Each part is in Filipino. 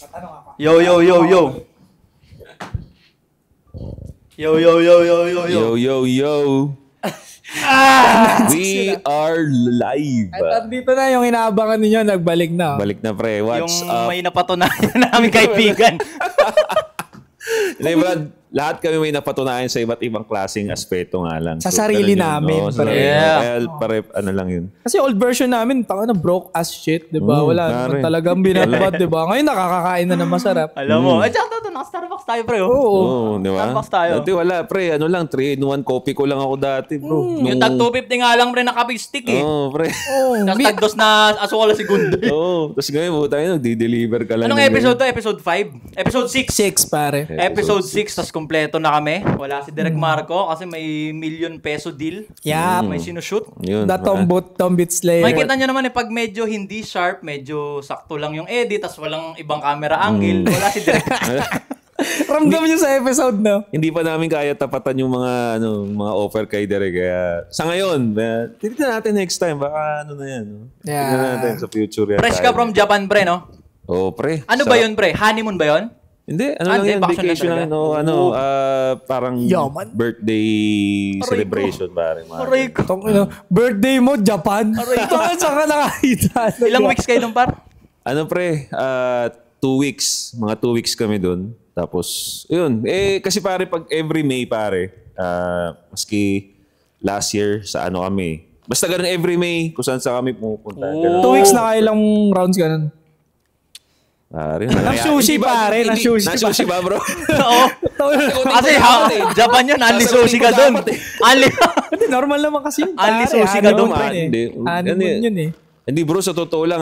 Tatanong ako. Yo. Yo. We are live. At dito na yung inaabangan ninyo, nagbalik na. Balik na pre, what's Yung up? may napatunayan namin kaibigan. Brad, lahat kami may napatunayan sa iba't ibang klaseng aspeto nga lang. Sa sarili ganun yun. namin, Oo, sa pre. sarili. Yeah. Kaya pare, ano lang yun. Kasi old version namin, na broke as shit, di ba? Wala naman pare. talagang binabad, di ba? Ngayon nakakakain na ng masarap. Alam mo. At saka ito, naka-Starbucks tayo, pre. Oo. Di ba? Starbucks tayo. Dati wala, pre. Ano lang, 3-in-1 coffee ko lang ako dati, bro. Yung tag 250 nga lang, pre, nakapistik eh. Oo, pre. Tapos tag dos na asukola si Gundoy. Oo. Tapos ngayon, buta yun, nagdi-deliver ka lang. Anong ng episode to? Episode 5? Episode 6? 6, pare. Episode 6, tas kompleto na kami. Wala si Direk Marco kasi may ₱1,000,000 deal. Yap. May sinushoot. Yun. The Tombit Slayer. Makikita nyo naman pag medyo hindi sharp, medyo sakto lang yung edit, tas walang ibang camera angle, wala si Direk. Ramdam nyo sa episode, no? Hindi pa namin kaya tapatan yung mga offer kay Derek. Kaya sa ngayon, titignan natin next time. Baka ano na yan. No? Yeah. Tignan natin sa future yan. Fresh ka from Japan, pre, no? Oo, pre. Ano ba yun, pre? Honeymoon ba yun? Hindi, ano lang Hindi, yan, vacation vacation lang lang. talaga. Parang Yaman. birthday Aray celebration, pare. Aray ko. Birthday mo, Japan? Saan ka nakakita? Ilang weeks kayo nung par? Ano, pre? 2 weeks. Mga 2 weeks kami dun. Tapos, yun. Kasi pare, pag every May, pare, maski last year, sa ano kami. Basta ganun every May, kung saan kami pumupunta. Ganun. 2 weeks na kailang rounds ka nun. Pare, Ng sushi, pare. Ng sushi. Ng sushi ba, bro? Oo. Kasi Japan yun, only sushi ka dun. Hindi, normal naman kasi yun, Only pare. sushi ka dun, Honeymoon pre. eh. Hindi. Honeymoon yun eh. Hindi, bro, sa totoo lang,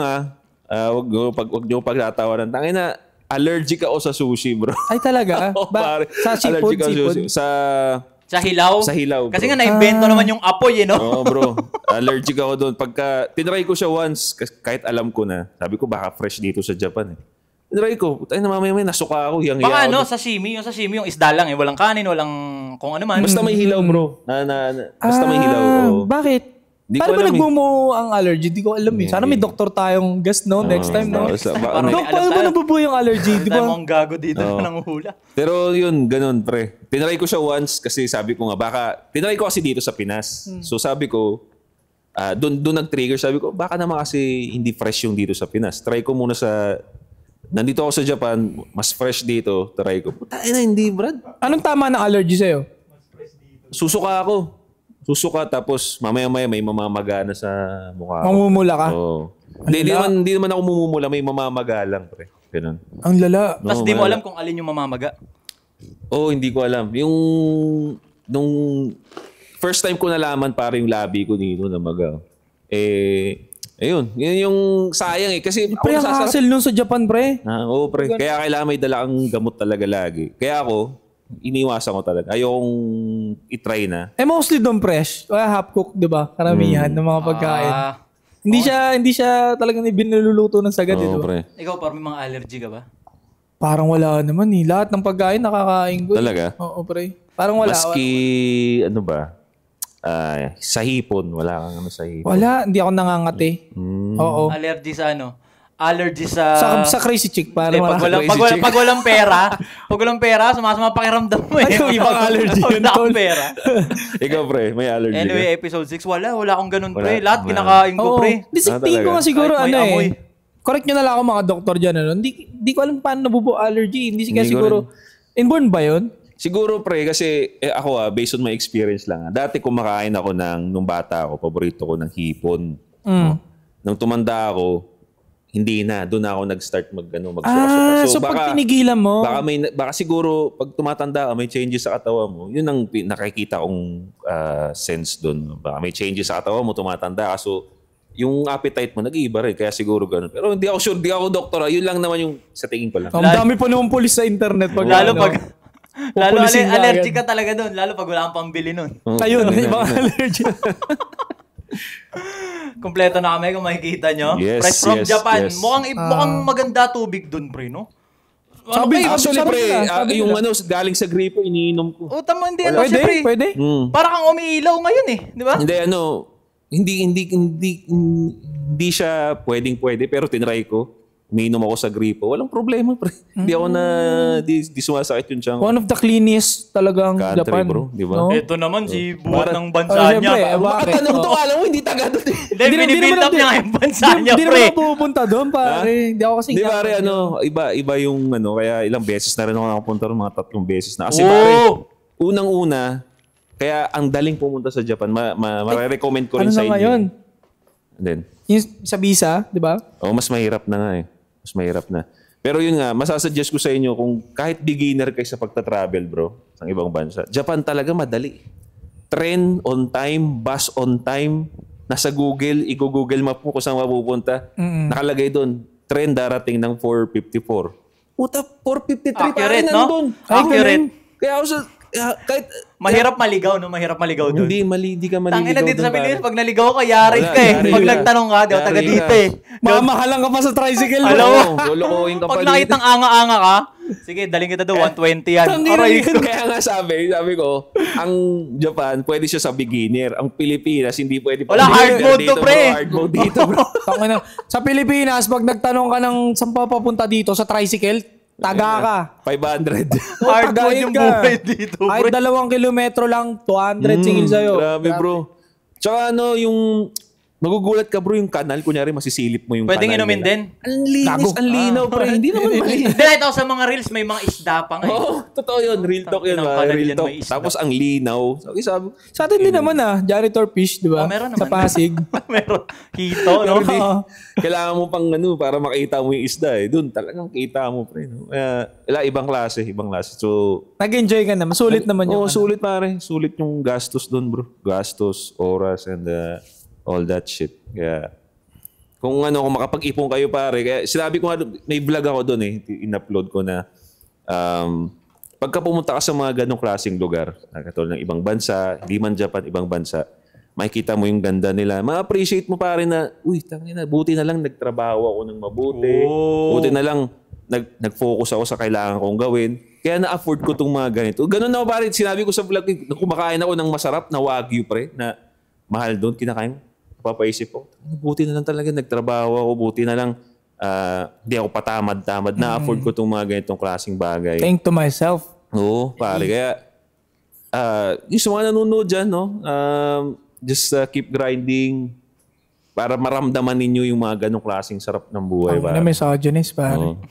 wag nyo pagtatawanan. Tangin na, allergic ako sa sushi, bro. Ay, talaga? Oo, pare. Sa seafood, Allergic ako sa seafood? sushi. Sa hilaw? Sa hilaw, bro. Kasi nga na-invento naman yung apoy, no? Oo, bro. Allergic ako doon. Pagka, tinry ko siya once, kahit alam ko na, sabi ko, baka fresh dito sa Japan, eh. Tinry ko, tayo na mamaya nasuka ako, hiyang-hiya Baka ako. sashimi, yung isda lang eh. Walang kanin, walang kung ano man. Basta may hilaw, bro. Basta may hilaw. Oo. Bakit? Di Paano ko ba alam nagbumo ang allergy? Di ko alam eh. Sana may doktor tayong guest, no? Next time, no? Parang may Dok, alam paano ba tayo. nabubuo yung allergy? Di Tayo ba? mong gago dito na nanguhula. Pero yun, ganun, pre. Tinry ko siya once kasi sabi ko nga, tinry ko kasi dito sa Pinas. So sabi ko, doon nag-trigger, sabi ko, baka naman kasi hindi fresh yung dito sa Pinas. Try ko muna nandito ako sa Japan, mas fresh dito, try ko. Puta na, hindi, Brad. Anong tama ng allergy sa'yo? Susuka tapos mamaya-maya may mamamaga na sa mukha ko. Mamumula ka? Oo. Hindi naman ako mumumula, may mamamaga lang, pre. Ganun. Ang lala. Tapos di mo alam kung alin yung mamamaga. Hindi ko alam. Nung first time ko nalaman para yung labi ko dito na maga. Ayun. Yun yung sayang eh. Kasi Pre, ang hassle nun sa Japan, pre. Oo, pre. Kaya kailangan may dala kang gamot talaga lagi. Kaya ako, iniwasan ko talaga. Ayokong itry na. Mostly doon fresh. Kaya half-cooked, di ba? Karamihan ng mga pagkain. Hindi siya talagang biniluluto ng sagad, Oo, di ba? pre. Ikaw, parang may mga allergy ka ba? Parang wala naman eh. Lahat ng pagkain nakakain ko. Talaga? Oo, pre. Parang wala. Maski, ano ba? Sa hipon. Wala kang sa hipon. Wala. Hindi ako nangangati. Oo. Allergy sa ano? Allergy sa... Sa crazy chick. Hindi, Parang pag walang pera, sumasama pakiramdam mo eh. Ay, yung ibang allergy yun, Wala akong tol. pera. Ikaw, pre. May allergy Anyway, ka? episode 6, wala akong ganun, Wala. pre. Lahat kinakain ko, Oo. pre. Di sa tingin ko nga siguro, Kahit may ano amoy. eh. Correct nyo na lang ako mga doktor dyan. Ano? Hindi ko alam paano nabubuo allergy. Hindi Hindi ko siguro... Inborn ba yun? Siguro, pre, kasi ako based on my experience lang. Dati kumakain ako nung bata ako, paborito ko ng hipon. Nung tumanda ako, hindi na. Doon ako nag-start magsuka-suka. So pag tinigilan mo... Baka siguro, pag tumatanda ka, may changes sa katawan mo. Yun ang nakikita kong sense doon. Baka may changes sa katawan mo, tumatanda ka. So, yung appetite mo, nag-iiba rin. Kaya siguro ganun. Pero hindi ako sure, hindi ako doktor. Yun lang naman yung sa tingin ko lang. Ang dami pa naman pulis sa internet. Lalo Pupulisin ka allergy agad. ka talaga doon. Lalo pag wala kang pambili nun. Ayun, ibang allergy. Kompleto na kami kung makikita nyo. Yes, Fresh from yes, Japan. yes. Mukhang maganda tubig doon, pre, no? Sabi, Actually, pre, sabi yung nila. galing sa gripo, iniinom ko. Tama, hindi Pwede, siya, pre. pwede. Para kang umiilaw ngayon eh. Di ba? Hindi siya pwede, pero tinry ko. umiinom ako sa gripo, walang problema, pre. Hindi ako di sumasakit yung tiyan ko. One of the cleanest talagang Country, Japan. bro, di ba? No? Ito naman, si buhat ng bansa Siyempre, niya. bakit? Ano to, alam mo, hindi taga doon. Hindi, binibuild up niya nga yung bansa niya, Hindi pre. naman ako pupunta doon, pare. Hindi ako kasi... Di pare, iba yung kaya ilang beses na rin ako nakapunta rin, mga 3 beses na. Kasi Oh! pare, unang-una, kaya ang daling pumunta sa Japan, ma-recommend ko rin Ano sa na inyo. ngayon? Then, Yung sa visa, di ba? mas mahirap na nga eh. Mas mahirap na. Pero yun nga, masasuggest ko sa inyo kung kahit beginner kayo sa pagta-travel, bro, sa ibang bansa, Japan talaga madali. Train on time, bus on time, nasa Google, i-Google map mo kung saan mapupunta. Nakalagay doon, train darating ng 4:54. Puta, 4:53 Accurate, pare, no? nandun. Accurate. Kaya ako kahit... Mahirap maligaw, no? Mahirap maligaw doon. Hindi ka maliligaw. Tangina dito dun, sa pare. Pilipinas, pag naligaw ka, yari Wala, ka eh. yari Pag ka. nagtanong ka, di ako taga Yari dito ka. eh. Mamahalan ka pa sa tricycle. Alam mo. mo, Lolokohin ka pa pag dito. nakitang anga-anga ka, sige, daling kita doon, 120 yan. Aray ko. Kaya nga sabi ko, ang Japan, pwede siya sa beginner. Ang Pilipinas, hindi pwede pa. Wala, hard beginner mode dito, to, pre. bro. Hard mode dito, bro. Tangina. Sa Pilipinas, pag nagtanong ka ng saan pa papunta dito sa tricycle, taga ka. 500. Hard mode Tagain yung ka. buhay dito, Kahit pre. 2 kilometro lang, 200 singil sa'yo. Grabe, bro. Tsaka yung magugulat ka, bro, yung kanal, kunyari masisilip mo yung Pwedeng kanal inumin nila. din. Ang linis, ang linaw, pre. Hindi naman mali. Hindi, ito sa mga reels, may mga isda pa nga eh. Oo, totoo yun. Real talk yun, Ang ba? kanal Real yan, talk. may isda. Tapos ang linaw. Sabi, Sa atin din naman janitor fish, di ba? Oh, meron Sa naman. Pasig. Meron. Hito, no? Hindi. Kailangan mo pang para makita mo yung isda eh. Doon talagang kita mo, pre. No? Ibang klase. So, Nag-enjoy ka naman. Sulit naman yung sulit pare. Sulit yung gastos doon, bro. Gastos, oras, and all that shit. Kaya, kung makapag-ipon kayo, pare. Kaya sinabi ko nga, may vlog ako doon eh. In-upload ko na, pagka pumunta ka sa mga ganong klaseng lugar, katulad ng ibang bansa, hindi man Japan, ibang bansa, makikita mo yung ganda nila. Ma-appreciate mo pare na, uy, tangina, buti na lang nagtrabaho ako ng mabuti. Buti na lang nag-focus ako sa kailangan kong gawin. Kaya na-afford ko tong mga ganito. Ganun na pare, sinabi ko sa vlog, kumakain ako ng masarap na Wagyu, pre, na mahal doon, kinakain. Papaisip ko, buti na lang talaga nagtrabaho ako, buti na lang hindi ako patamad-tamad. Na-afford ko tong mga ganitong klaseng bagay. Think to myself. Oo, pare. Kaya, yung sa mga nanonood dyan, no? Just keep grinding para maramdaman ninyo yung mga ganong klaseng sarap ng buhay. Ang na misogynist, pare. Oo.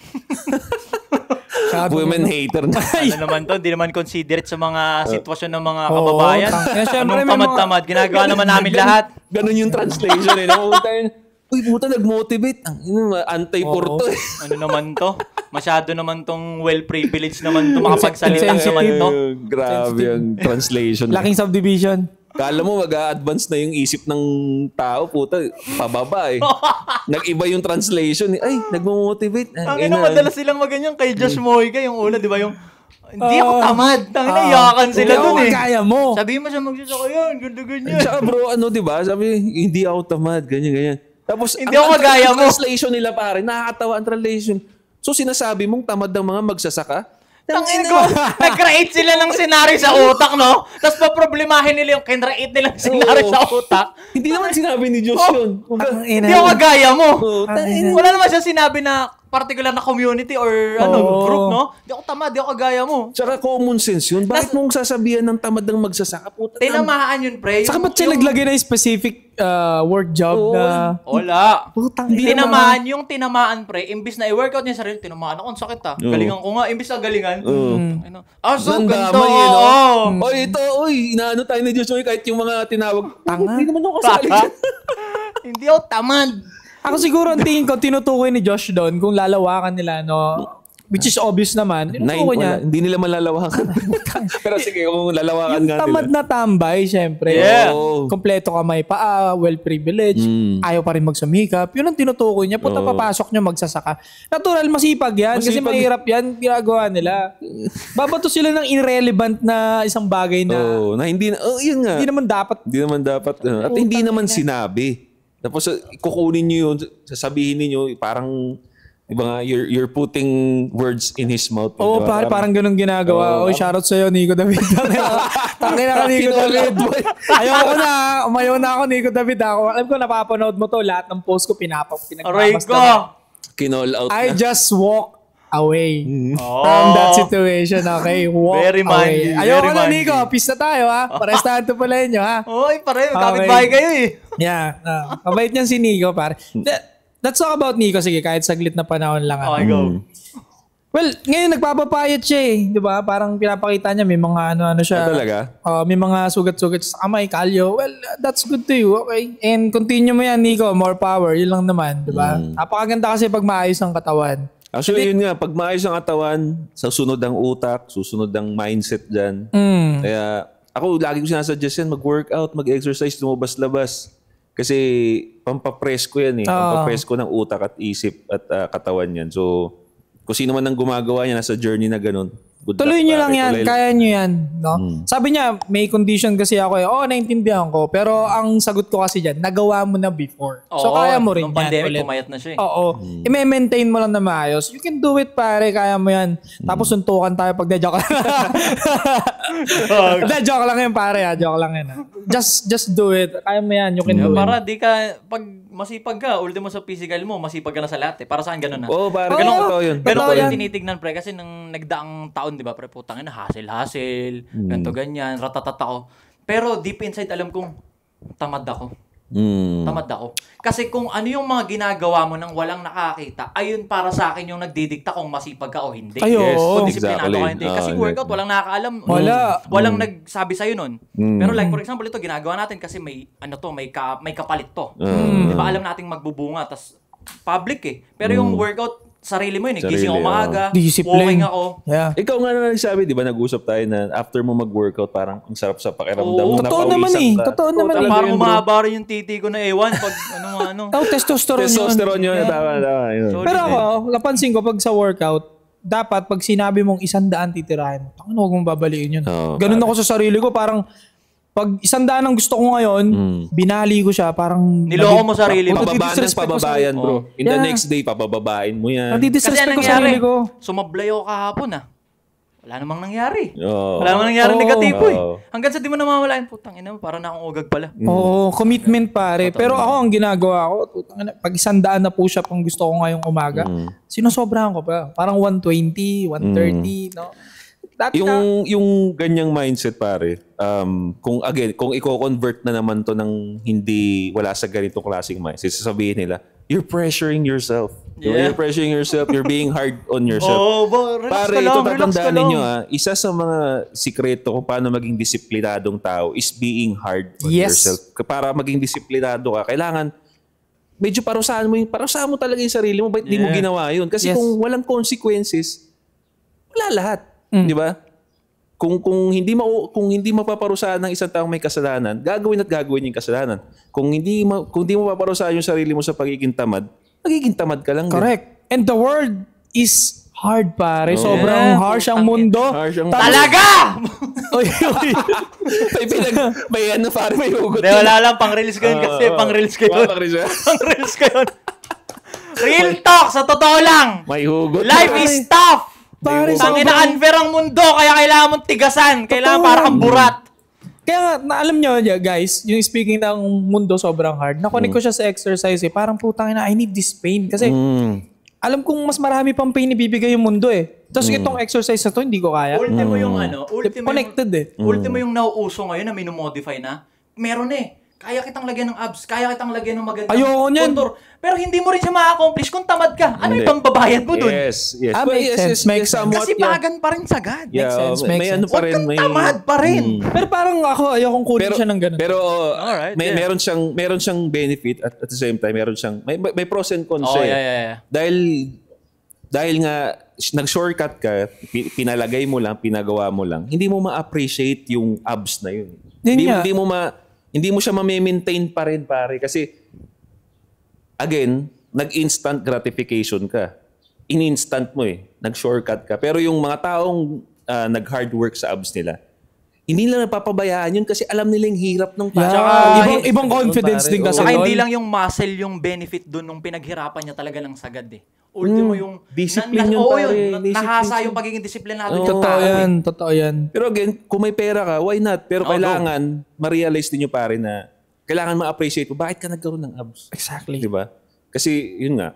Women hater na. Ano naman to, hindi naman considerate sa mga sitwasyon ng mga kababayan. Siyempre, Anong tamad-tamad, ginagawa naman namin lahat. Ganon yung translation eh. Uy, puta, nag-motivate. Anti-for to eh. Ano naman to? Masyado naman tong well-privileged naman to, makapagsalita naman to. Grabe yung translation. Laking subdivision. Kala mo mag-a-advance na yung isip ng tao, puta, pababa eh. Nag-iba yung translation. Ay, nagmo-motivate. Ang ina, madalas silang maganyan kay Josh Moiga, yung una, di ba, yung hindi ako tamad. Tangina, iyakan sila dun eh. Kaya mo. Sabihin mo siya magsasaka yan, ganyan. Tsaka bro, di ba? Sabi, hindi ako tamad, ganyan. Tapos, Hindi ako kagaya mo. translation nila pare, nakakatawa ang translation. So, sinasabi mong tamad ng mga magsasaka? Tangina ko, nag-create sila ng senaryo sa utak, no? Tapos paproblemahin nila yung kinreate nilang senaryo sa utak. Hindi naman sinabi ni Diyos yun. Hindi ako kagaya mo. Tangina. Wala naman siya sinabi na particular na community or group, no? Hindi ako tamad, hindi ako kagaya mo. Tsaka common sense yun. Bakit mong sasabihan ng tamad ng magsasaka? Puta, Tinamahaan yun, pre. Saka ba't siya naglagay na specific work job na... Wala. Putang Tinamaan yung tinamaan, pre. Imbis na i-workout niya sarili, tinamaan ako. Ang sakit ha. Galingan ko nga. Imbis na galingan. So, ganito. Nandamay yun, no? Oy, inaano tayo ni Diyos. Kahit yung mga tinawag, tanga. Hindi naman ako kasali dyan. Hindi ako tamad. Ako siguro ang tingin ko, tinutukoy ni Josh doon kung lalawakan nila, no? Which is obvious naman. Tinutukoy niya. Hindi nila malalawakan. Pero sige, kung lalawakan Yung nga tamad nila. na tambay, syempre. Yeah. Oo. Kompleto ka may paa, well-privileged, ayaw pa rin magsumikap. Yun ang tinutukoy niya. Punta papasok niya magsasaka. Natural, masipag yan. Kasi mahirap yan, ginagawa nila. Babato sila ng irrelevant na isang bagay na Na hindi yun nga. hindi naman dapat. Hindi naman dapat. At hindi naman sinabi. Tapos kukunin nyo yun, sasabihin niyo parang, iba nga, you're putting words in his mouth. Oo, diba? parang ganun ginagawa. Oy, shoutout sa'yo, Nico David. Tangina ka, Nico David. Umayaw na ako, Nico David. Alam ko, napapanood mo to. Lahat ng post ko, Aray pinagmamas ko. Kinall out I na. just walk away from that situation, okay? Walk Very away. manly, Ayoko very na, manly. Nico. Peace na tayo, ha? Pares tayo tupulayin nyo, ha? Oy, pare, Okay. kapit-bahay kayo eh. Yeah. Mabait niyan si Nico, pare. Let's talk about Nico. Sige, kahit saglit na panahon lang. Okay, go. Well, ngayon nagpapapayat siya eh. Di ba? Parang pinapakita niya may mga ano-ano siya. Talaga? May mga sugat-sugat sa kamay, kalyo. Well, that's good to you. Okay. And continue mo yan, Nico. More power. Yun lang naman. Di ba? Napakaganda kasi pag maayos ang katawan. Actually, yun nga. Pag maayos ang katawan, susunod ang utak, susunod ang mindset dyan. Kaya, ako lagi ko sinasuggest yan, mag-workout, mag-exercise, lumabas-labas. Kasi, pampapress ko yan eh. Pampapress ko ng utak at isip at katawan yan. So, kung sino man ang gumagawa niya, nasa journey na ganun. Tuloy nyo lang yan. Kaya nyo yan. No? Sabi niya, may condition kasi ako eh. Naintindihan ko. Pero ang sagot ko kasi dyan, nagawa mo na before. So, kaya mo rin nung yan. pandemic, pumayat na siya eh. Oo. I-maintain mo lang na maayos. You can do it, pare. Kaya mo yan. Tapos suntukan tayo pag de-joke lang. De-joke lang yan, pare. Joke lang yan. Just do it. Kaya mo yan. You can do it. Para di ka, pag masipag ka, ultimo sa physical mo, masipag ka na sa lahat eh. Para saan ganun na? Oo, parang Oo, totoo yun. Ganun ko Totoo yung yan. tinitignan, pre. Kasi nung nagdaang taon, di ba, pre, putang ina, hassle, ganito, ganyan, ratatat ako. Pero deep inside, alam kong tamad ako. Tamad ako. Kasi kung ano yung mga ginagawa mo nang walang nakakita, ayun para sa akin yung nagdidikta kung masipag ka o hindi. Ay, oo. Kung disiplinado Exactly. ka hindi. Kasi workout, walang nakakaalam. Walang nagsabi sa'yo nun. Pero like, for example, ito, ginagawa natin kasi may, may kapalit to. Di ba, alam nating magbubunga, tas public eh. Pero yung workout, sarili mo yun. Gising ako maaga, Discipline. walking ako. Yeah. Ikaw nga na nagsabi, di ba, nag-usap tayo na after mo mag-workout, parang ang sarap sa pakiramdam mo. Totoo naman eh. Totoo naman eh. Parang umahaba rin yung titi ko na ewan pag ano. Testosterone yun. Testosterone yun. Yeah. Tama. Yun. Solid Pero eh. ako, napansin ko pag sa workout, dapat pag sinabi mong 100 titirahin, huwag mong babaliin yun. Oo, Ganun ako sa sarili ko, parang pag 100 ang gusto ko ngayon, binali ko siya, parang... Niloko mo sarili mo. Pababaan ng Nadidisrespect ko pababayan, sarili- bro. In the Yeah. next day, pabababain mo yan. Kasi Nadidisrespect anong ko sarili nangyari? ko. Sumablay ako kahapon Wala namang nangyari. Oo. Wala namang nangyari negatibo eh. Oo. Hanggang sa di mo namamalayan, putang ina mo, parang na akong ugag pala. Oo, commitment pare. Pero ako, ang ginagawa ko, pag 100 na push up ang gusto ko ngayong umaga, sinosobrahan ko pa. Parang 120, 130, no? Dati Yung ganyang mindset, pare, kung i-convert na naman to ng hindi wala sa ganitong klaseng mindset, sasabihin nila, you're pressuring yourself. Yeah. You're pressuring yourself. You're being hard on yourself. Relax Pare, ka lang, ito relax ka tatandaan lang. ninyo isa sa mga sikreto kung paano maging disiplinadong tao is being hard on Yes. yourself. Para maging disiplinado ka, kailangan medyo parusahan mo talaga yung sarili mo. Ba't di mo ginawa yun? Kasi Yes. kung walang consequences, wala lahat. Di ba? Kung hindi mapaparusahan ng isang taong may kasalanan, gagawin yung kasalanan. Kung hindi mo paparusahan yung sarili mo sa pagiging tamad, magiging tamad ka lang. din. correct. And the world is hard, pare. Sobrang harsh ang mundo. Harsh ang- Talaga! may ano pare, may hugot. Hindi, wala lang. Pang-release ko yun kasi. Pang-release ko yun. Pang-release ko yun. Real talk, sa totoo lang. May hugot. Life is tough. Pare, Tangina, unfair ang mundo, kaya kailangan mong tigasan. Kailangan Totoo para yan. kang burat. Kaya nga, alam nyo, guys, yung speaking ng mundo sobrang hard, nakunik ko siya sa exercise eh. Parang putang ina, I need this pain. Kasi alam kong mas marami pang pain ibibigay yung mundo eh. Tapos itong exercise na to, hindi ko kaya. Ultimo yung Connected eh. Ultimo yung nauuso ngayon na minumodify na. Meron eh. Kaya kitang lagyan ng abs, kaya kitang lagyan ng magandang Ayoko niyan. contour. Pero hindi mo rin siya ma-accomplish kung tamad ka. Ano Hindi. yung pambabayad mo dun? Yes. Makes sense, makes sense. Kasi pagan pa rin sagad. Yeah, sense, makes may ano sense. pa rin. Huwag kang tamad pa rin. Pero parang ako, ayokong kunin siya ng ganun. Pero Alright, meron siyang benefit at the same time meron siyang may pros and cons Oh, siya. yeah. Dahil nga nag-shortcut ka, pinalagay mo lang, pinagawa mo lang, hindi mo ma-appreciate yung abs na yun. Hindi mo siya ma-maintain pa rin, pare, kasi again, nag-instant gratification ka. In-instant mo eh. Nag-shortcut ka. Pero yung mga taong nag-hard work sa abs nila, hindi nila napapabayaan yun kasi alam nila yung hirap ng para. Tsaka, ibang confidence din kasi. Saka doon. hindi lang yung muscle yung benefit dun nung pinaghirapan niya talaga ng sagad eh. Ultimo yung discipline yun, oo, pare. yun, nahasa Discipline yung pagiging disiplinado Oo. niya. Totoo yan. Pero again, kung may pera ka, why not? Pero Oo, kailangan ma-realize din nyo pare na kailangan ma-appreciate mo bakit ka nagkaroon ng abs. Exactly. Di ba? Kasi yun nga,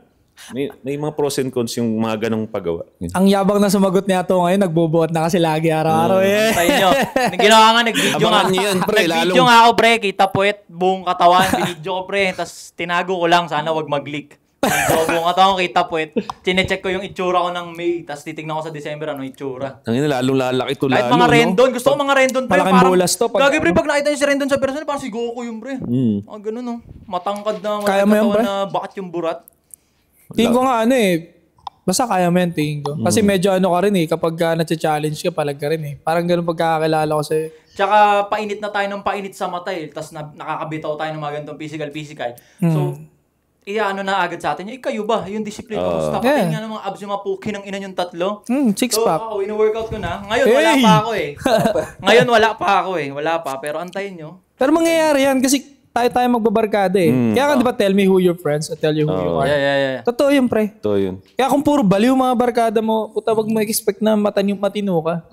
May mga pros and cons yung mga ganong paggawa. Ang yabang na sumagot niya to ngayon, nagbubuhat na kasi lagi araw-araw eh. Tayo nyo. Ginawa nga, nag-video nga. Abangan nyo yan, pre, Nag-video nga ako, pre. Kita puwet, buong katawan. Binidyo ko, pre. Tapos tinago ko lang. Sana wag mag-leak. Binidyo ko buong katawan, kita puwet. Chinecheck ko yung itsura ko ng May. Tapos titignan ko sa December, ano itsura. Ang ina, lalong lalaki to Kahit lalo. mga Rendon. Gusto ko mga Rendon, pre. Malaking bulas to. Gagi, pre, pag nakita nyo si Rendon sa person, parang si Goku yung, pre. Ganun, no. Matangkad na. Kaya mo yan, pre? Na bakit yung burat. Tingin ko nga basta kaya mo yan, tingin ko. Kasi medyo ka rin kapag na-challenge ka, palag ka rin Parang ganun pagkakakilala ko sa'yo. Tsaka painit na tayo ng painit sa mata Tapos nakakabitaw tayo ng mga ganitong physical. So, na agad sa atin. Kayo ba? Yung discipline ko. Gusto pati nga ng mga abs yung mapuki ng ina yung tatlo. Six-pack. So, ako, ino-workout ko na. Ngayon, wala pa ako Ngayon, wala pa. Pero antayin nyo. Pero mangyayari yan kasi tayo magbabarkada Kaya di ba tell me who your friends, I tell you who you are. Yeah. Totoo yun, pre. Totoo yun. Kaya kung puro baliw mga barkada mo, puta wag mo expect na matino ka.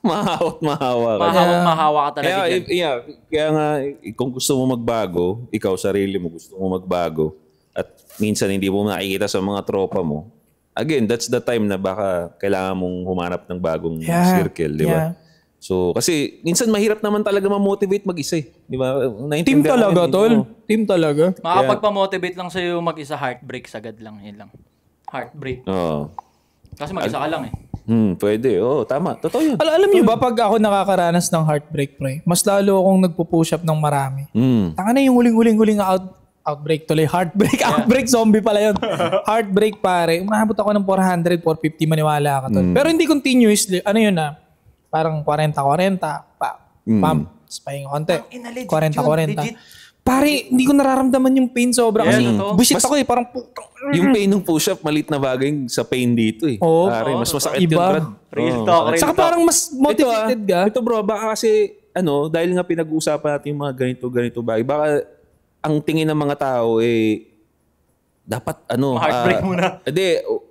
Mahawa ka. Mahawa ka talaga dyan. Kaya nga, kung gusto mo magbago, ikaw sarili mo gusto mo magbago, at minsan hindi mo nakikita sa mga tropa mo, again, that's the time na baka kailangan mong humanap ng bagong circle, di ba? So, kasi minsan mahirap naman talaga ma-motivate mag-isa di ba? Team talaga, tol. Team talaga. Makapagpa-motivate lang sa'yo mag-isa, heartbreak sagad lang. Yun lang. Heartbreak. Oo. Kasi mag-isa ka lang Pwede. Tama. Totoo yun. Alam niyo ba, pag ako nakakaranas ng heartbreak, pre, mas lalo akong nagpo-push up ng marami. Taka na yung huling outbreak tuloy. Heartbreak. Outbreak zombie pala yun. Heartbreak, pare. Umabot ako ng 400, 450, maniwala ka, tol. Pero hindi continuously. Ano yun parang 40-40, pump, spaying konti. 40-40. Pare, hindi ko nararamdaman yung pain sobra kasi busit ako parang yung pain ng push-up, malit na bagay sa pain dito Pare, mas masakit yun, Brad. Real talk. Saka parang mas motivated ka. Ito bro, baka kasi, dahil nga pinag-uusapan natin yung mga ganito bagay, baka ang tingin ng mga tao dapat heartbreak muna.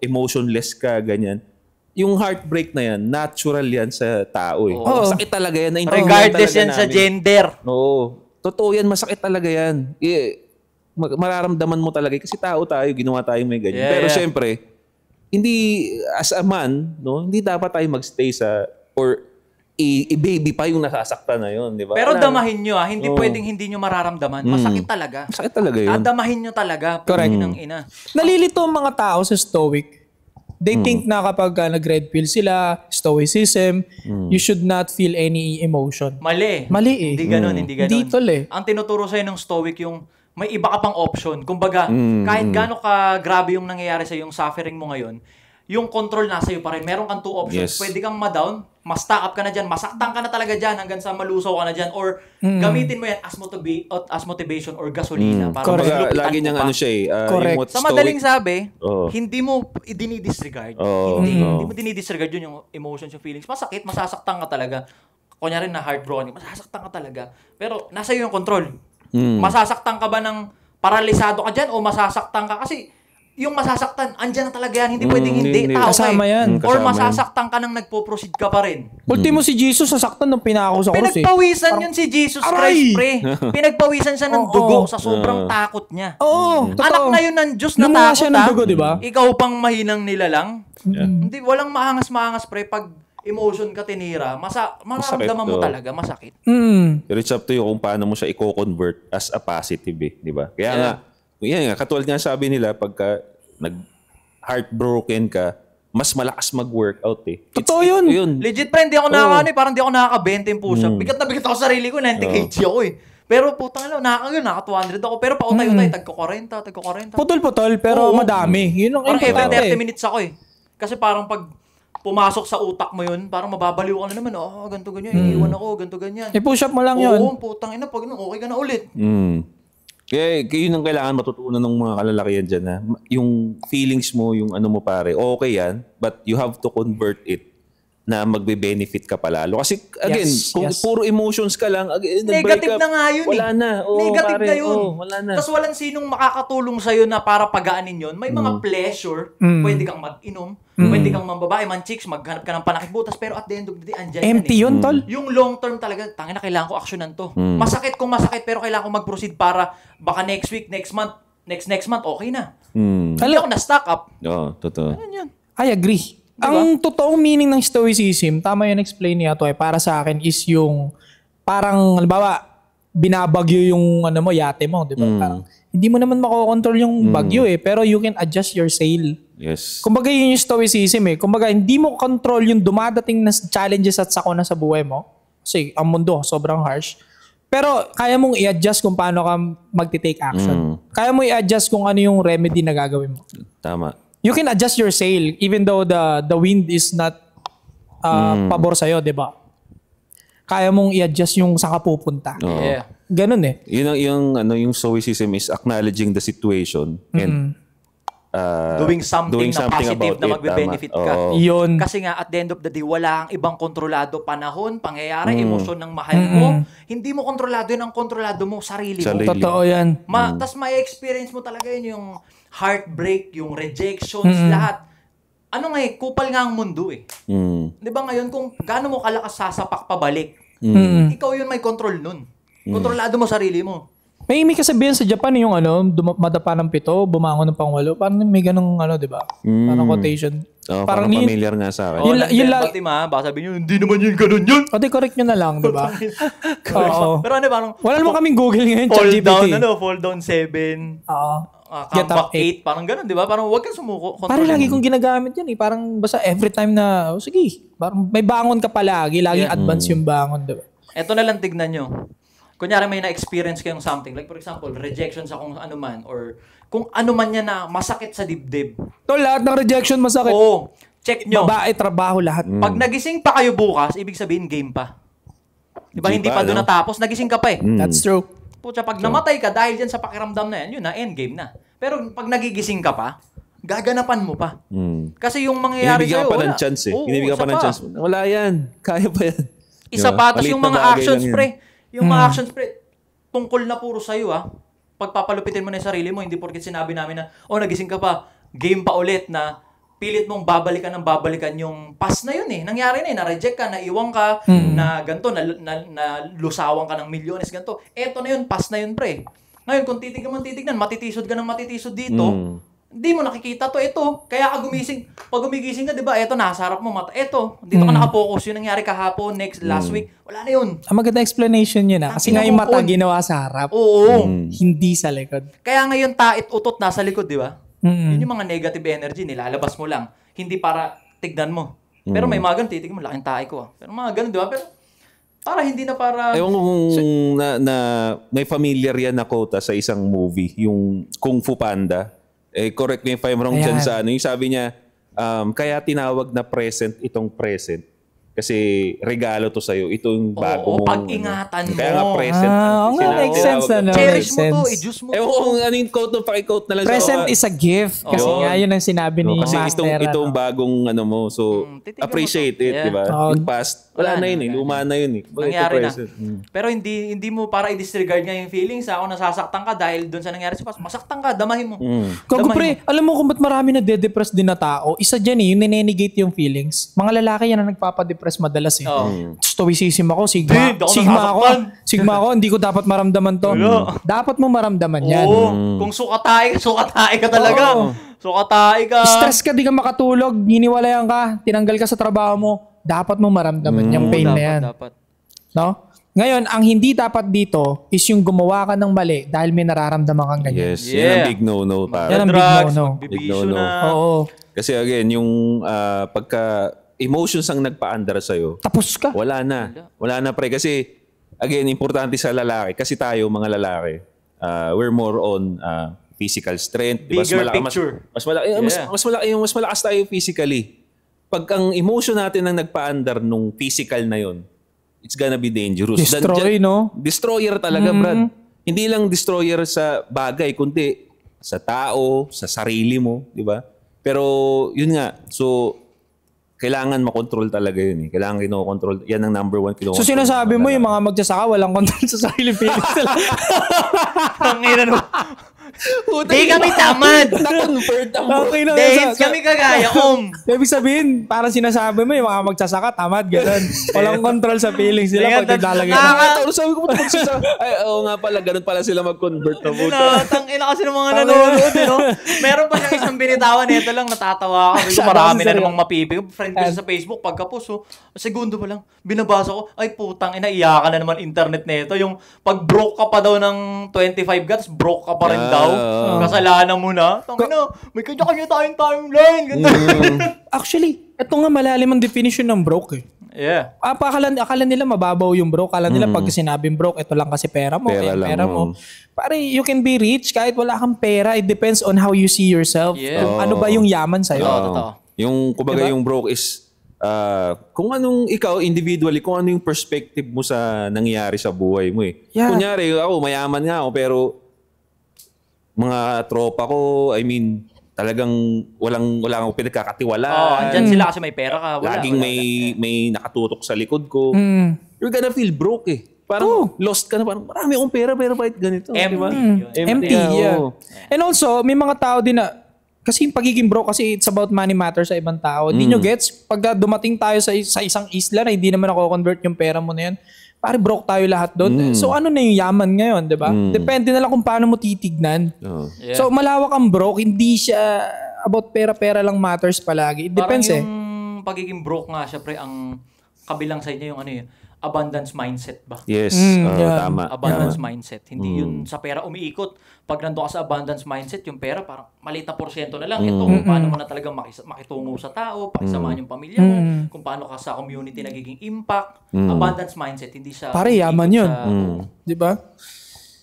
Emotionless ka, ganyan. Yung heartbreak na yan, natural yan sa tao Masakit talaga yan. Regardless yan sa gender. Oo. Totoo yan, masakit talaga yan. Mararamdaman mo talaga. Kasi tao tayo, ginawa tayo may ganyan. Pero syempre, hindi, as a man, hindi dapat tayo magstay or i-baby pa yung nasasaktan na yun, di ba? Pero damahin nyo hindi pwedeng hindi nyo mararamdaman. Masakit talaga. Masakit talaga yun. Damahin nyo talaga. Correct. Ina. Nalilito ang mga tao sa stoic. They think na kapag nag-red pill sila, stoicism, you should not feel any emotion. Mali. Hindi ganun. Hindi tol Ang tinuturo sa'yo ng stoic yung may iba ka pang option. Kumbaga, kahit gaano ka grabe yung nangyayari sa yung suffering mo ngayon, yung control nasa iyo pa rin. Meron kang two options. Yes. Pwede kang ma-down, ma-stack up ka na dyan, masaktan ka na talaga dyan hanggang sa malusaw ka na dyan, or gamitin mo yan as motivation or gasolina. Para Kumbaga, lagi niyang Correct. yung sa madaling sabi, hindi mo dinidisregard. Hindi mo dinidisregard yun yung emotions, yung feelings. Masakit, masasaktan ka talaga. Kunyari na heartbroken, masasaktan ka talaga. Pero nasa iyo yung control. Masasaktan ka ba ng paralisado ka dyan o masasaktan ka? Kasi yung masasaktan, andyan na talaga yan. Hindi pwedeng hindi. Tao kasama yan. Or masasaktan ka nang nagpo-proceed ka pa rin. Ultimo si Jesus sasaktan nung pinako sa krus Pinagpawisan yun si Jesus Christ, pre. Pinagpawisan siya ng dugo sa sobrang takot niya. Anak na yun ng Diyos na Lumuha takot, siya ng dugo, di ba? Ikaw pang mahinang nilalang. Hindi, walang maangas-maangas, pre. Pag emotion ka tinira, mararamdaman mo talaga, masakit. Pero it's up to you kung paano mo siya i-convert as a positive di ba? Kaya nga, yan nga, katulad nga sabi nila, pagka nag-heartbroken ka, mas malakas mag-workout Totoo yun. Legit, pre, hindi ako parang hindi ako nakaka-20 yung push-up. Bigat na bigat ako sa sarili ko, 90 kg ako Pero putang ina, naka 200 ako. Pero pautay-utay, tagko 40. Putol-putol, pero madami. Yun ang parang importante. every 30 minutes ako Kasi parang pag pumasok sa utak mo yun, parang mababaliw ka na naman. Ganito ganyan, iiwan ako, ganito ganyan. I-push up mo lang yun. Oo, putang ina, pag okay ka na ulit. Kaya yun ang kailangan matutunan ng mga kalalakihan dyan na yung feelings mo, yung ano mo pare, okay yan, but you have to convert it na magbe-benefit ka palalo. Kasi again, kung puro emotions ka lang, negative na nga yun wala na. Negative na yun. Wala na. Tapos walang sinong makakatulong sa'yo na para pagaanin yun. May mga pleasure, pwede kang mag-inom, pwede kang mambabae, man-chicks, maghanap ka ng panakitbutas, pero at the end of the day, andyan empty yun, tol. Yung long term talaga, tangina, kailangan ko aksyonan to. Masakit kung masakit, pero kailangan ko mag-proceed para baka next week, next month, next month, okay na. Mm. Hindi ako na-stock up. Oo, totoo. Ano yun? I agree. Ang totoong meaning ng stoicism, tama yun explain niya to para sa akin is yung parang, halimbawa, binabagyo yung yate mo, di ba? Parang, hindi mo naman makokontrol yung bagyo pero you can adjust your sail. Yes. Kumbaga yun yung stoicism Kumbaga, hindi mo control yung dumadating na challenges at sakuna sa buhay mo. Kasi ang mundo, sobrang harsh. Pero kaya mong i-adjust kung paano ka magti-take action. Kaya mo i-adjust kung ano yung remedy na gagawin mo. Tama. You can adjust your sail even though the wind is not pabor sa'yo, di ba? Kaya mong i-adjust yung saan ka pupunta. Yeah. Ganun Yung stoicism is acknowledging the situation and Doing something na positive na magbe-benefit ka. Yun. Kasi nga, at the end of the day, wala ang ibang kontrolado. Panahon, pangyayari, emosyon ng mahal mo. Hindi mo kontrolado yun. Ang kontrolado mo, sarili mo. Totoo yan. Tas may experience mo talaga yun, yung heartbreak, yung rejections, lahat. Ano nga kupal nga ang mundo Di ba ngayon, kung gaano mo kalakas sasapak pabalik, ikaw yun may control nun. Kontrolado mo sarili mo. May kasabihan sa Japan yung madapa ng 7, bumangon ng pang-8. Parang may ganung di ba? Parang quotation. Parang familiar nga sa akin. Baka sabihin nyo, hindi naman yun ganun yun. O, correct nyo na lang, di ba? Oo. Pero parang... Wala naman kaming Google ngayon, Fall down 7. Oo. Comeback 8. Parang ganun, di ba? Parang huwag kang sumuko. Parang lagi kong ginagamit yan Parang basta every time na, sige, parang may bangon ka palagi. Laging advance yung bangon, di ba? Eto na lang tignan nyo. Kunyari may na-experience kayong something. Like for example, rejection sa kung ano man. Or kung ano man yan na masakit sa dibdib. To lahat ng rejection masakit. Oo. Check nyo. Babae, trabaho, lahat. Pag nagising pa kayo bukas, ibig sabihin game pa. Diba? Hindi pa doon natapos. Nagising ka pa That's true. Pucha, pag namatay ka dahil dyan sa pakiramdam na yan, yun na, endgame na. Pero pag nagigising ka pa, gaganapan mo pa. Kasi yung mangyayari sa'yo, Binibigyan pa ng chance Binibigyan pa ng chance. Wala yan. Kaya pa yan. Isa pa, tapos yung mga actions, pre. Yung mga actions, pre, tungkol na puro sa'yo, pagpapalupitin mo na yung sarili mo, hindi porket sinabi namin na, nagising ka pa, game pa ulit na pilit mong babalikan yung past na yun Nangyari na na-reject ka, naiwang ka, na ganito, na lusawang ka ng milyones, ganito. Eto na yun, past na yun, pre. Ngayon, kung titignan, matitisod ka ng matitisod dito, hindi mo nakikita ito. Kaya ka gumising. Pag gumigising ka, di ba, eto, nasa harap mo mata. Eto, dito ka nakapokus. Yung nangyari kahapon, last week, wala na yun. Ang maganda explanation yun Kasi nga yung mata ginawa sa harap. Oo. Hindi sa likod. Kaya ngayon, tait-utot nasa likod, di ba? Yun yung mga negative energy, nilalabas mo lang. Hindi para tignan mo. Pero may mga ganun, titignan mo, laking tae ko. Pero mga ganun, di ba? Pero para hindi na para... Ewan ko kung may familiar yan na quote sa isang movie, yung Kung Fu Panda. Correct me if I'm wrong dyan sa yung sabi niya, kaya tinawag na present itong present. Kasi regalo to sa'yo. Ito yung bago mong... pag-ingatan mo. Kaya nga present. Makes sense Cherish mo to, i-juice mo to. Ewan ko kung ano yung quote paki-quote na lang. Present is a gift. Kasi nga yun ang sinabi ni kasi Master. Kasi itong bagong mo. So, appreciate it, di ba? Yung past, wala na yun Luma na yun Nangyari na. Pero hindi mo para i-disregard nga yung feelings. Kung nasasaktan ka dahil doon sa nangyari sa past, masaktan ka, damahin mo. Kung pre, alam mo kung ba't marami na de-depress din na tao, isa dyan yung ninenegate yung feelings. Mga lalaki yan na nagpapadepress madalas Stoicism ako, sigma ako, hindi ko dapat maramdaman to. Dapat mo maramdaman yan. Kung sukatay ka talaga. Sukatay ka. Stress ka, di ka makatulog, hiniwalayan ka, tinanggal ka sa trabaho mo, dapat mo maramdaman yung pain na yan. Dapat. No? Ngayon, ang hindi dapat dito is yung gumawa ka ng mali dahil may nararamdaman kang ganyan. Yes, yan ang big no-no. Yan ang big no-no. Big no-no. Oo. Kasi again, yung pagka emotions ang nagpa-andar sa'yo. Tapos ka. Wala na. Wala na pre. Kasi, again, importante sa lalaki. Kasi tayo, mga lalaki, we're more on physical strength. Bigger picture. Mas malakas tayo physically. Pag ang emotion natin ang nagpa-andar nung physical na yon, it's gonna be dangerous. Destroyer talaga, Brad. Hindi lang destroyer sa bagay, kundi sa tao, sa sarili mo. Di ba? Pero, yun nga. So, kailangan makontrol talaga yun Kailangan kinokontrol. Yan ang number one kinokontrol. So sinasabi mo yung mga magsasaka walang control sa sarili feelings nila. Ang ina no. Di kami tamad. Na-convert ang Okay na. Dahil kami kagaya, Ibig sabihin, parang sinasabi mo, yung mga magsasaka, tamad, gano'n. Walang control sa feelings nila pag naglalagay. Nakakatawa. Sabi ko, ay, oo nga pala, ganun pala sila mag-convert na puta. Tangina kasi ng mga nanonood, no? Meron pa siyang isang binitawan, ito lang, natatawa ako. Marami na namang mapipig. Friend ko sa Facebook, pagkapos, segundo pa lang, binabasa ko, ay putang ina, iyakan na naman internet nito. Yung pag broke ka pa daw ng 25 gats, broke ka pa rin daw. Kasalanan mo na. Tangina, may kanya-kanya tayong timeline. Actually, ito nga malalim ang definition ng broke eh. Yeah. Akala nila mababaw yung broke. Akala nila pag sinabing broke, ito lang kasi pera mo. Pera lang, mo. Pare, you can be rich kahit wala kang pera. It depends on how you see yourself. Yeah. Ano ba yung yaman sa'yo? Totoo. Yung, kumbaga, Diba? yung broke is, kung anong ikaw, individually, kung ano yung perspective mo sa nangyayari sa buhay mo eh. Yeah. Kunyari, ako, mayaman nga ako, pero mga tropa ko, I mean, talagang wala akong pinagkakatiwalaan. Andyan sila kasi may pera ka. Laging may nakatutok sa likod ko. You're gonna feel broke eh. Parang lost ka na. Parang marami akong pera pero bakit ganito? Empty. Diba? Empty, yeah. oo. And also, may mga tao din na, kasi yung pagiging broke kasi it's about money matter sa ibang tao. Hindi nyo gets, pag dumating tayo sa isang isla na hindi naman ako-convert yung pera mo na yan, pare broke tayo lahat doon. So ano na yung yaman ngayon, di ba? Depende na lang kung paano mo titignan. Yeah. So malawak ang broke, hindi siya about pera-pera lang matters palagi. It depends Parang yung pagiging broke nga, syempre, ang kabilang side niya yung ano yun, abundance mindset ba? Yes, yeah. tama. Abundance mindset. Hindi yun sa pera umiikot. Pag nandun ka sa abundance mindset, yung pera parang maliit na porsyento na lang. Ito kung paano mo na talagang makitungo sa tao, pakisamahan yung pamilya mo, kung paano ka sa community nagiging impact. Abundance mindset, hindi siya... Pare, yaman umiikot yun. sa- Di ba?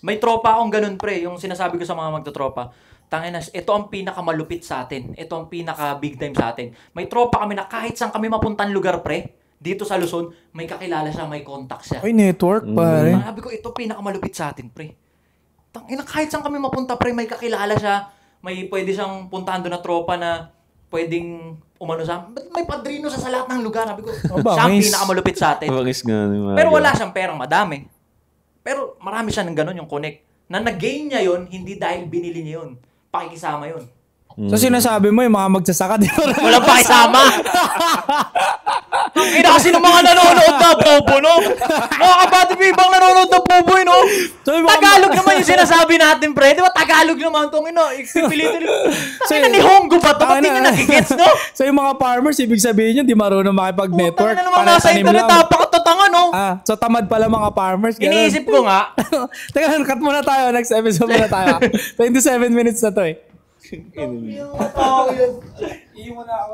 May tropa akong ganun, pre. Yung sinasabi ko sa mga magtotropa, tangina, ito ang pinakamalupit sa atin. Ito ang pinaka big time sa atin. May tropa kami na kahit saan kami mapuntan lugar, pre, dito sa Luzon, may kakilala siya, may contact siya. Ay, network, pare. Sabi ko, ito pinakamalupit sa atin, pre. Tangina, kahit saan kami mapunta, pre, may kakilala siya. May pwede siyang puntahan doon na tropa na pwedeng umano sa... Ba't may padrino sa lahat ng lugar? Sabi ko, siya ang pinakamalupit sa atin. Bangis nga. Pero wala siyang perang madami. Pero marami siya ng ganun, yung connect. Na nag-gain niya yun, hindi dahil binili niya yun. Pakikisama yun. So sinasabi mo yung mga magsasaka, di ba? Walang pakisama! Ang ina kasi ng mga nanonood na bobo, no? Mga kabati ibang nanonood na bobo, no? So, yung mga- Tagalog naman yung sinasabi natin, pre. Di ba Tagalog naman itong ina? Ipipilitin. Tangina ni Hongo ba ito? Ba't hindi nyo nagigets, no? So yung mga farmers, ibig sabihin yun, di marunong makipag-network. Putang ina naman nasa Panay-tanim internet, lang. napakatatanga, no? So tamad pala mga farmers. ganun. Iniisip ko nga, Teka, cut muna tayo. Next episode muna tayo. 27 minutes na to eh. yung tao yun. Iyon mo na ako.